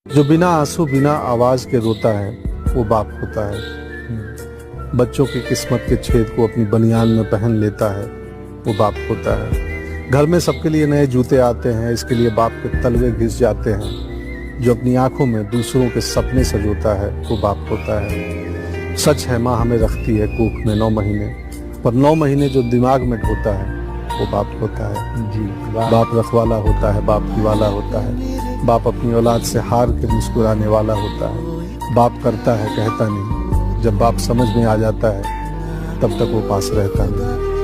जो बिना आंसू बिना आवाज के रोता है वो बाप होता है। बच्चों की किस्मत के छेद को अपनी बनियान में पहन लेता है वो बाप होता है। घर में सबके लिए नए जूते आते हैं, इसके लिए बाप के तलवे घिस जाते हैं। जो अपनी आंखों में दूसरों के सपने सजोता है वो बाप होता है। सच है माँ हमें रखती है कोख में 9 महीने, पर 9 महीने जो दिमाग में ढोता है वो बाप होता है। जी बाप रखवाला होता है, बाप की वाला होता है। बाप अपनी औलाद से हार के मुस्कुराने वाला होता है। बाप करता है कहता नहीं, जब बाप समझ में आ जाता है तब तक वो पास रहता नहीं।